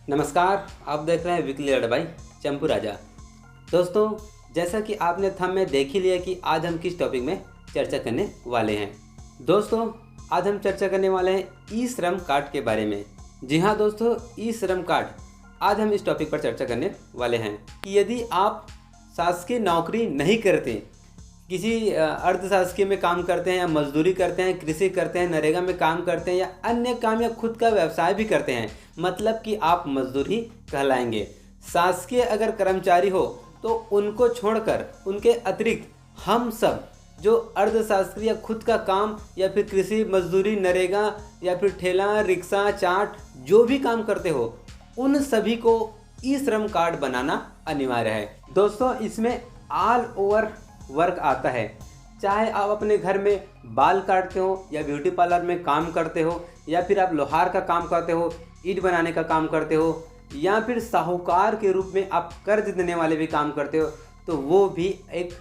नमस्कार, आप देख रहे हैं वीकली अड्डा बाय चंपू राजा। दोस्तों, जैसा कि आपने थंब में देख ही लिया कि आज हम किस टॉपिक में चर्चा करने वाले हैं। दोस्तों, आज हम चर्चा करने वाले हैं ई श्रम कार्ड के बारे में। जी हाँ दोस्तों, ई श्रम कार्ड, आज हम इस टॉपिक पर चर्चा करने वाले हैं कि यदि आप शासकीय नौकरी नहीं करते, किसी अर्धशासकीय में काम करते हैं या मजदूरी करते हैं, कृषि करते हैं, नरेगा में काम करते हैं या अन्य काम या खुद का व्यवसाय भी करते हैं, मतलब कि आप मजदूर ही कहलाएंगे। शासकीय अगर कर्मचारी हो तो उनको छोड़कर उनके अतिरिक्त हम सब जो अर्धशासकीय या खुद का काम या फिर कृषि, मजदूरी, नरेगा या फिर ठेला, रिक्शा, चाट जो भी काम करते हो, उन सभी को ई श्रम कार्ड बनाना अनिवार्य है। दोस्तों, इसमें ऑल ओवर वर्क आता है। चाहे आप अपने घर में बाल काटते हो या ब्यूटी पार्लर में काम करते हो या फिर आप लोहार का काम करते हो, ईंट बनाने का काम करते हो या फिर साहूकार के रूप में आप कर्ज देने वाले भी काम करते हो, तो वो भी एक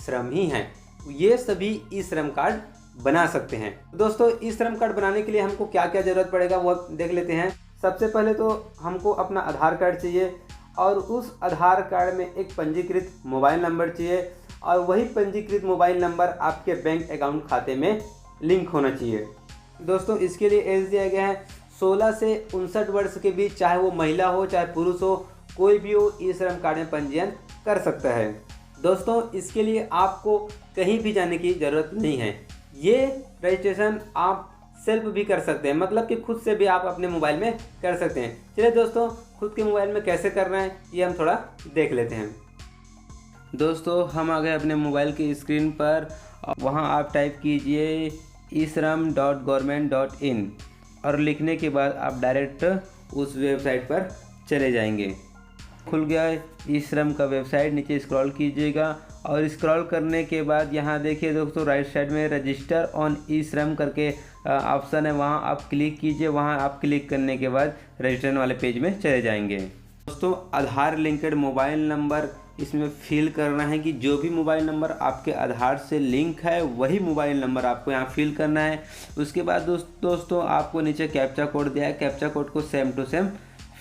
श्रम ही है। ये सभी ई श्रम कार्ड बना सकते हैं। दोस्तों, ई श्रम कार्ड बनाने के लिए हमको क्या क्या ज़रूरत पड़ेगा वो देख लेते हैं। सबसे पहले तो हमको अपना आधार कार्ड चाहिए और उस आधार कार्ड में एक पंजीकृत मोबाइल नंबर चाहिए और वही पंजीकृत मोबाइल नंबर आपके बैंक अकाउंट खाते में लिंक होना चाहिए। दोस्तों, इसके लिए एज दिया गया है 16 से 59 वर्ष के बीच, चाहे वो महिला हो चाहे पुरुष हो, कोई भी हो ई श्रम कार्ड में पंजीयन कर सकता है। दोस्तों, इसके लिए आपको कहीं भी जाने की ज़रूरत नहीं है। ये रजिस्ट्रेशन आप सेल्फ भी कर सकते हैं, मतलब कि खुद से भी आप अपने मोबाइल में कर सकते हैं। चलिए दोस्तों, खुद के मोबाइल में कैसे करना है ये हम थोड़ा देख लेते हैं। दोस्तों, हम आ गए अपने मोबाइल की स्क्रीन पर। वहाँ आप टाइप कीजिए ishram.government.in और लिखने के बाद आप डायरेक्ट उस वेबसाइट पर चले जाएंगे। खुल गया ई श्रम का वेबसाइट, नीचे स्क्रॉल कीजिएगा और स्क्रॉल करने के बाद यहाँ देखिए दोस्तों, राइट साइड में रजिस्टर ऑन ई श्रम करके ऑप्शन है, वहाँ आप क्लिक कीजिए। वहाँ आप क्लिक करने के बाद रजिस्ट्रेशन वाले पेज में चले जाएंगे। दोस्तों, आधार लिंक्ड मोबाइल नंबर इसमें फिल करना है कि जो भी मोबाइल नंबर आपके आधार से लिंक है वही मोबाइल नंबर आपको यहाँ फिल करना है। उसके बाद दोस्तों आपको नीचे कैप्चा कोड दिया है, कैप्चा कोड को सेम टू सेम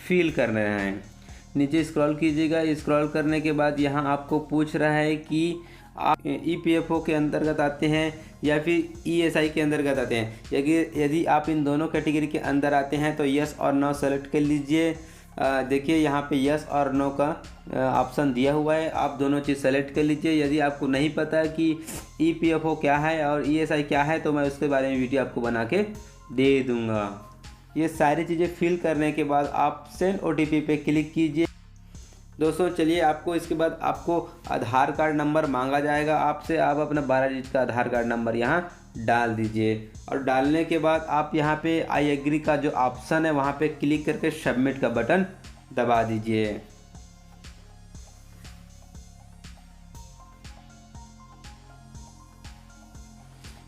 फिल करना है। नीचे स्क्रॉल कीजिएगा। स्क्रॉल करने के बाद यहाँ आपको पूछ रहा है कि आप EPFO के अंतर्गत आते हैं या फिर ESI के अंतर्गत आते हैं। यदि आप इन दोनों कैटेगरी के अंदर आते हैं तो यस और नो सेलेक्ट कर लीजिए। देखिए यहाँ पे यस और नो का ऑप्शन दिया हुआ है, आप दोनों चीज़ सेलेक्ट कर लीजिए। यदि आपको नहीं पता कि EPFO क्या है और ESI क्या है तो मैं उसके बारे में वीडियो आपको बना के दे दूँगा। ये सारी चीज़ें फिल करने के बाद आप सेंड OTP पे क्लिक कीजिए। दोस्तों, चलिए आपको इसके बाद आपको आधार कार्ड नंबर मांगा जाएगा आपसे। आप अपना 12 डिजिट का आधार कार्ड नंबर यहाँ डाल दीजिए और डालने के बाद आप यहाँ पे आई एग्री का जो ऑप्शन है वहाँ पे क्लिक करके सबमिट का बटन दबा दीजिए।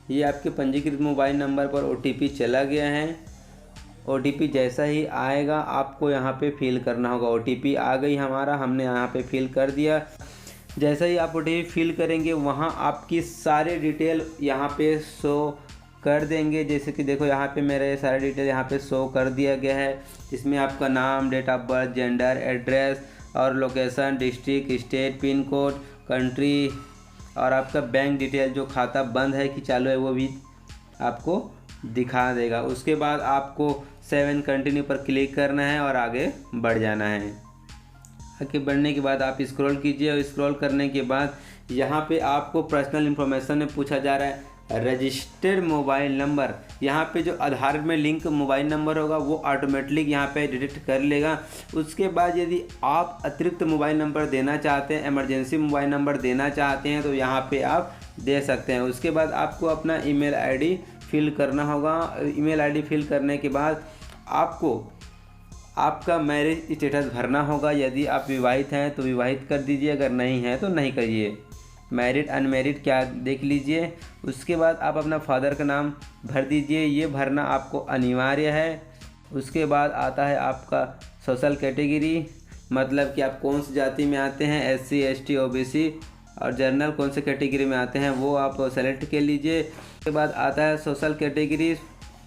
ये आपके पंजीकृत मोबाइल नंबर पर OTP चला गया है। OTP जैसा ही आएगा आपको यहाँ पे फिल करना होगा। OTP आ गई हमारा, हमने यहाँ पे फिल कर दिया। जैसा ही आप OTP फिल करेंगे वहाँ आपकी सारे डिटेल यहाँ पे शो कर देंगे। जैसे कि देखो यहाँ पे मेरे सारे डिटेल यहाँ पे शो कर दिया गया है। इसमें आपका नाम, date of birth, gender, address और location, district, state, pin code, country और आपका बैंक डिटेल, जो खाता बंद है कि चालू है वो भी आपको दिखा देगा। उसके बाद आपको 7 कंटिन्यू पर क्लिक करना है और आगे बढ़ जाना है। आगे बढ़ने के बाद आप स्क्रॉल कीजिए और स्क्रॉल करने के बाद यहाँ पे आपको पर्सनल इन्फॉर्मेशन में पूछा जा रहा है रजिस्टर्ड मोबाइल नंबर। यहाँ पे जो आधार में लिंक मोबाइल नंबर होगा वो ऑटोमेटिक यहाँ पे डिटेक्ट कर लेगा। उसके बाद यदि आप अतिरिक्त मोबाइल नंबर देना चाहते हैं, इमरजेंसी मोबाइल नंबर देना चाहते हैं तो यहाँ पे आप दे सकते हैं। उसके बाद आपको अपना ईमेल ID फिल करना होगा। ईमेल ID फिल करने के बाद आपको आपका मैरिज स्टेटस भरना होगा। यदि आप विवाहित हैं तो विवाहित कर दीजिए, अगर नहीं है तो नहीं करिए। मैरिड अनमैरिड क्या देख लीजिए। उसके बाद आप अपना फादर का नाम भर दीजिए, ये भरना आपको अनिवार्य है। उसके बाद आता है आपका सोशल कैटेगरी, मतलब कि आप कौन सी जाति में आते हैं, SC ST OBC और जनरल कौन से कैटेगरी में आते हैं वो आप सेलेक्ट कर लीजिए। उसके बाद आता है सोशल कैटेगरी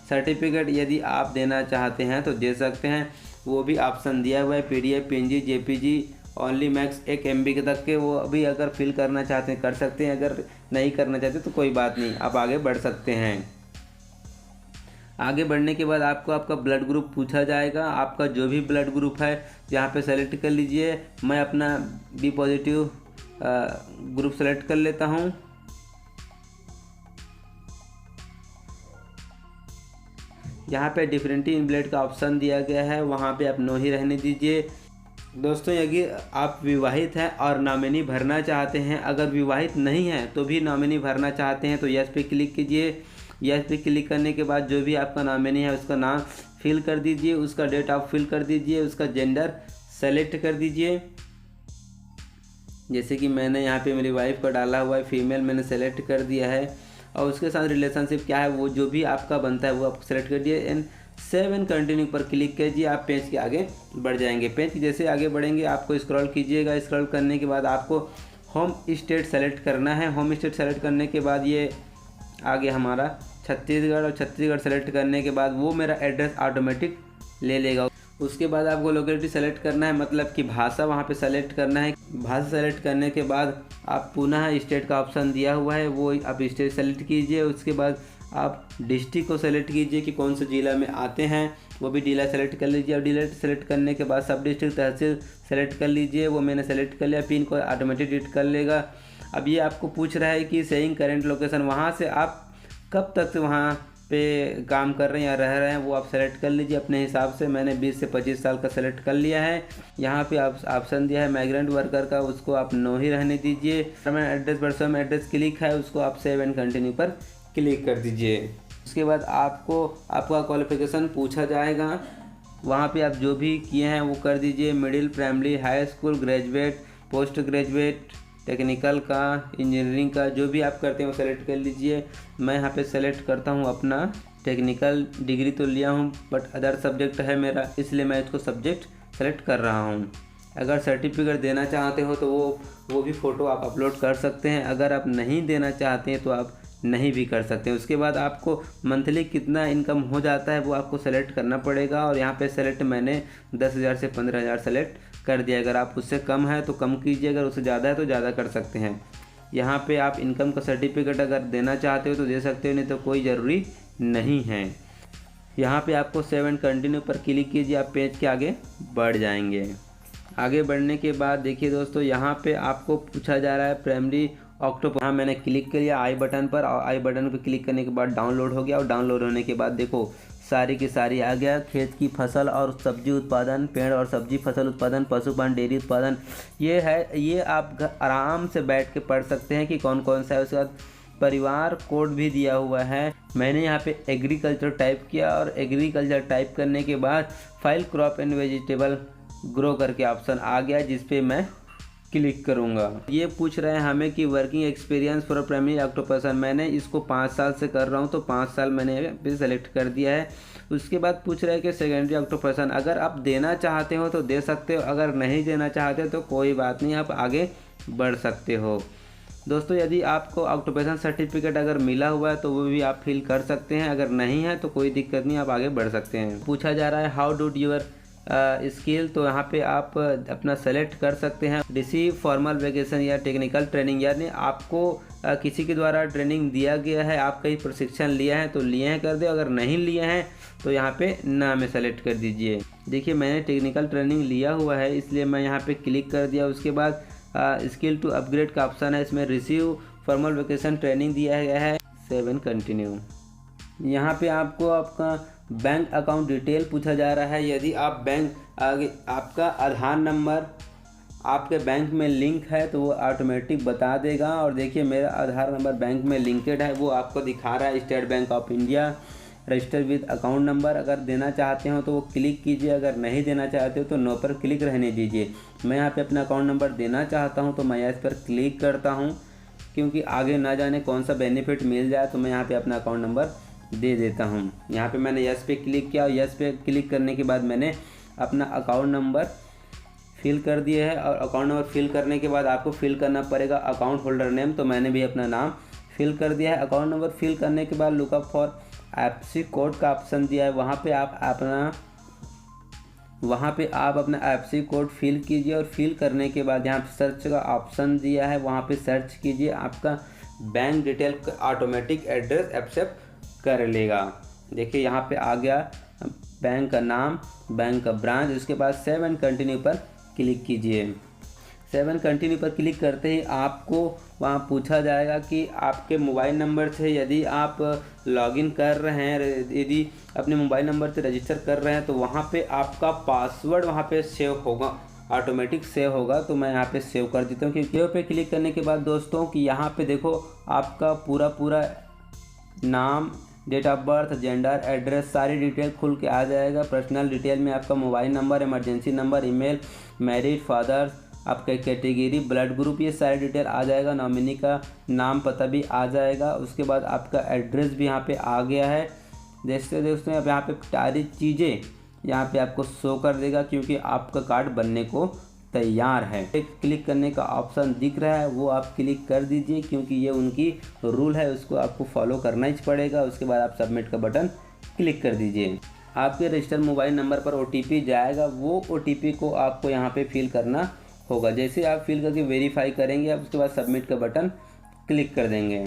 सर्टिफिकेट, यदि आप देना चाहते हैं तो दे सकते हैं। वो भी ऑप्शन दिया हुआ है, PDF, PNG, JPG, only max 1 MB के तक के वो अभी अगर फिल करना चाहते हैं कर सकते हैं, अगर नहीं करना चाहते तो कोई बात नहीं, आप आगे बढ़ सकते हैं। आगे बढ़ने के बाद आपको आपका ब्लड ग्रुप पूछा जाएगा, आपका जो भी ब्लड ग्रुप है यहाँ पे सेलेक्ट कर लीजिए। मैं अपना बी पॉजिटिव ग्रुप सेलेक्ट कर लेता हूँ। यहाँ पे डिफरेंटली इन ब्लड का ऑप्शन दिया गया है, वहाँ पे आप नो ही रहने दीजिए। दोस्तों यदि आप विवाहित हैं और नॉमिनी भरना चाहते हैं, अगर विवाहित नहीं हैं तो भी नॉमिनी भरना चाहते हैं तो यस पे क्लिक कीजिए। यस पे क्लिक करने के बाद जो भी आपका नॉमिनी है उसका नाम फिल कर दीजिए, उसका डेट ऑफ फिल कर दीजिए, उसका जेंडर सेलेक्ट कर दीजिए। जैसे कि मैंने यहाँ पे मेरी वाइफ का डाला हुआ है, फीमेल मैंने सेलेक्ट कर दिया है। और उसके साथ रिलेशनशिप क्या है वो जो भी आपका बनता है वो आप सेलेक्ट कर दिए एंड सेव एंड कंटिन्यू पर क्लिक कीजिए। आप पेज के आगे बढ़ जाएंगे। पेज जैसे आगे बढ़ेंगे आपको स्क्रॉल कीजिएगा। स्क्रॉल करने के बाद आपको होम स्टेट सेलेक्ट करना है। होम स्टेट सेलेक्ट करने के बाद ये आगे हमारा छत्तीसगढ़, और छत्तीसगढ़ सेलेक्ट करने के बाद वो मेरा एड्रेस ऑटोमेटिक ले लेगा। उसके बाद आपको लोकेलिटी सेलेक्ट करना है, मतलब कि भाषा वहाँ पे सेलेक्ट करना है। भाषा सेलेक्ट करने के बाद आप पुनः स्टेट का ऑप्शन दिया हुआ है वो आप स्टेट सेलेक्ट कीजिए। उसके बाद आप डिस्ट्रिक्ट को सेलेक्ट कीजिए कि कौन से ज़िला में आते हैं, वो भी जिला सेलेक्ट कर लीजिए। और जिला सेलेक्ट करने के बाद सब डिस्ट्रिक्ट तहसील सेलेक्ट कर लीजिए, वो मैंने सेलेक्ट कर लिया। पिन को ऑटोमेटिक डिलीट कर लेगा। अब ये आपको पूछ रहा है कि सेइंग करेंट लोकेशन, वहाँ से आप कब तक से वहाँ पे काम कर रहे हैं या रह रहे हैं वो आप सेलेक्ट कर लीजिए अपने हिसाब से। मैंने 20 से 25 साल का सेलेक्ट कर लिया है। यहाँ पे आप ऑप्शन दिया है माइग्रेंट वर्कर का, उसको आप नो ही रहने दीजिए। परमानेंट एड्रेस वर्सम एड्रेस क्लिक है, उसको आप सेव एंड कंटिन्यू पर क्लिक कर दीजिए। उसके बाद आपको आपका क्वालिफिकेशन पूछा जाएगा, वहाँ पे आप जो भी किए हैं वो कर दीजिए। Middle, primary, high school, graduate, post graduate, technical का, इंजीनियरिंग का, जो भी आप करते हैं वो सेलेक्ट कर लीजिए। मैं यहाँ पे सेलेक्ट करता हूँ अपना टेक्निकल डिग्री तो लिया हूँ बट अदर सब्जेक्ट है मेरा, इसलिए मैं इसको सब्जेक्ट सेलेक्ट कर रहा हूँ। अगर सर्टिफिकेट देना चाहते हो तो वो भी फ़ोटो आप अपलोड कर सकते हैं। अगर आप नहीं देना चाहते हैं तो आप नहीं भी कर सकते हैं। उसके बाद आपको मंथली कितना इनकम हो जाता है वो आपको सेलेक्ट करना पड़ेगा। और यहाँ पे सेलेक्ट मैंने 10,000 से 15,000 सेलेक्ट कर दिया। अगर आप उससे कम है तो कम कीजिए, अगर उससे ज़्यादा है तो ज़्यादा कर सकते हैं। यहाँ पे आप इनकम का सर्टिफिकेट अगर देना चाहते हो तो दे सकते हो, नहीं तो कोई ज़रूरी नहीं है। यहाँ पे आपको सेव एंड कंटिन्यू पर क्लिक कीजिए, आप पेज के आगे बढ़ जाएंगे। आगे बढ़ने के बाद देखिए दोस्तों, यहाँ पे आपको पूछा जा रहा है प्राइमरी ऑक्टोबर। हाँ, मैंने क्लिक कर लिया आई बटन पर, और आई बटन पर क्लिक करने के बाद डाउनलोड हो गया। और डाउनलोड होने के बाद देखो सारी की सारी आ गया। खेत की फसल और सब्जी उत्पादन, पेड़ और सब्जी फसल उत्पादन, पशुपालन, डेयरी उत्पादन, ये है। ये आप आराम से बैठ के पढ़ सकते हैं कि कौन कौन सा है। उसके बाद परिवार कोड भी दिया हुआ है। मैंने यहाँ पे एग्रीकल्चर टाइप किया, और एग्रीकल्चर टाइप करने के बाद file crop and vegetable grow करके ऑप्शन आ गया, जिस पे मैं क्लिक करूँगा। ये पूछ रहे हैं हमें कि वर्किंग एक्सपीरियंस फॉर प्राइमरी ऑक्टोपसन, मैंने इसको 5 साल से कर रहा हूँ तो 5 साल मैंने भी सेलेक्ट कर दिया है। उसके बाद पूछ रहे हैं कि सेकेंडरी ऑक्टोपसन, अगर आप देना चाहते हो तो दे सकते हो, अगर नहीं देना चाहते तो कोई बात नहीं, आप आगे बढ़ सकते हो। दोस्तों यदि आपको ऑक्यूपेशन सर्टिफिकेट अगर मिला हुआ है तो वो भी आप फिल कर सकते हैं, अगर नहीं है तो कोई दिक्कत नहीं, आप आगे बढ़ सकते हैं। पूछा जा रहा है हाउ डू यूर स्किल, तो यहाँ पे आप अपना सेलेक्ट कर सकते हैं। रिसीव फॉर्मल वेकेशन या टेक्निकल ट्रेनिंग, यानी आपको किसी के द्वारा ट्रेनिंग दिया गया है, आप कहीं प्रशिक्षण लिया है तो लिए हैं कर दे, अगर नहीं लिए हैं तो यहाँ पे ना में सेलेक्ट कर दीजिए। देखिए मैंने टेक्निकल ट्रेनिंग लिया हुआ है इसलिए मैं यहाँ पे क्लिक कर दिया। उसके बाद स्किल टू अपग्रेड का ऑप्शन है, इसमें रिसीव फॉर्मल वेकेशन ट्रेनिंग दिया गया है, सेव एंड कंटिन्यू। यहाँ पे आपको आपका बैंक अकाउंट डिटेल पूछा जा रहा है। यदि आप बैंक आगे आपका आधार नंबर आपके बैंक में लिंक है तो वो ऑटोमेटिक बता देगा। और देखिए मेरा आधार नंबर बैंक में लिंकेड है, वो आपको दिखा रहा है state bank of India register with account number. अगर देना चाहते हो तो वो क्लिक कीजिए, अगर नहीं देना चाहते हो तो नो पर क्लिक रहने दीजिए। मैं यहाँ पे अपना अकाउंट नंबर देना चाहता हूँ तो मैं इस पर क्लिक करता हूँ, क्योंकि आगे ना जाने कौन सा बेनिफिट मिल जाए, तो मैं यहाँ पे अपना अकाउंट नंबर दे देता हूँ। यहाँ पे मैंने यस पे क्लिक किया, और यस पे क्लिक करने के बाद मैंने अपना अकाउंट नंबर फिल कर दिया है। और अकाउंट नंबर फिल करने के बाद आपको फिल करना पड़ेगा अकाउंट होल्डर नेम, तो मैंने भी अपना नाम फिल कर दिया है। अकाउंट नंबर फिल करने के बाद लुकअप फॉर एफसी कोड का ऑप्शन दिया है, वहाँ पे आप अपना वहाँ पे आप अपना एफसी कोड फिल कीजिए और फिल करने के बाद यहाँ पे सर्च का ऑप्शन दिया है, वहाँ पे सर्च कीजिए, आपका bank detail automatic address accept कर लेगा। देखिए यहाँ पे आ गया बैंक का नाम, बैंक का ब्रांच, उसके बाद सेव एंड कंटिन्यू पर क्लिक कीजिए। सेव एंड कंटिन्यू पर क्लिक करते ही आपको वहाँ पूछा जाएगा कि आपके मोबाइल नंबर से यदि आप लॉगिन कर रहे हैं, यदि अपने मोबाइल नंबर से रजिस्टर कर रहे हैं तो वहाँ पे आपका पासवर्ड वहाँ पे सेव होगा, ऑटोमेटिक सेव होगा। तो मैं यहाँ पे सेव कर देता हूँ। सेव पे क्लिक करने के बाद दोस्तों कि यहाँ पे देखो आपका पूरा नाम, date of birth, gender, address, सारी डिटेल खुल के आ जाएगा। पर्सनल डिटेल में आपका mobile number, emergency number, email, married, father, आपका कैटेगरी, ब्लड ग्रुप, ये सारी डिटेल आ जाएगा। नॉमिनी का नाम पता भी आ जाएगा। उसके बाद आपका एड्रेस भी यहाँ पे आ गया है। देखते दोस्तों अब यहाँ पे सारी चीज़ें यहाँ पे आपको शो कर देगा क्योंकि आपका कार्ड बनने को तैयार है। एक क्लिक करने का ऑप्शन दिख रहा है, वो आप क्लिक कर दीजिए क्योंकि ये उनकी रूल है, उसको आपको फॉलो करना ही पड़ेगा। उसके बाद आप सबमिट का बटन क्लिक कर दीजिए। आपके रजिस्टर्ड मोबाइल नंबर पर OTP जाएगा, वो OTP को आपको यहाँ पे फिल करना होगा। जैसे आप फिल करके वेरीफाई करेंगे आप, उसके बाद सबमिट का बटन क्लिक कर देंगे।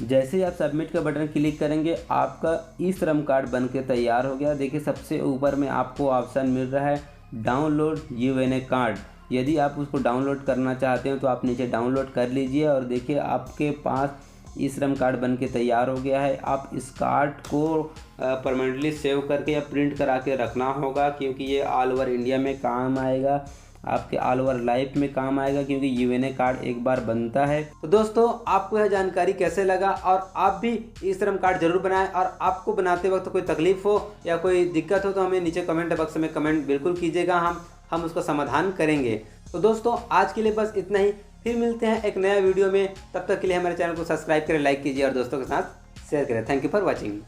जैसे ही आप सबमिट का बटन क्लिक करेंगे आपका ई श्रम कार्ड बन के तैयार हो गया। देखिए सबसे ऊपर में आपको ऑप्शन मिल रहा है डाउनलोड UNA कार्ड। यदि आप उसको डाउनलोड करना चाहते हो तो आप नीचे डाउनलोड कर लीजिए और देखिए आपके पास ई श्रम कार्ड बन के तैयार हो गया है। आप इस कार्ड को परमानेंटली सेव करके या प्रिंट करा के रखना होगा क्योंकि ये ऑल ओवर इंडिया में काम आएगा, आपके ऑल ओवर लाइफ में काम आएगा क्योंकि UNA कार्ड एक बार बनता है। तो दोस्तों आपको यह जानकारी कैसे लगा और आप भी ई श्रम कार्ड जरूर बनाएं, और आपको बनाते वक्त कोई तकलीफ हो या कोई दिक्कत हो तो हमें नीचे कमेंट बॉक्स में कमेंट बिल्कुल कीजिएगा, हम उसका समाधान करेंगे। तो दोस्तों आज के लिए बस इतना ही, फिर मिलते हैं एक नया वीडियो में। तब तक के लिए हमारे चैनल को सब्सक्राइब करें, लाइक कीजिए और दोस्तों के साथ शेयर करें। Thank you for watching.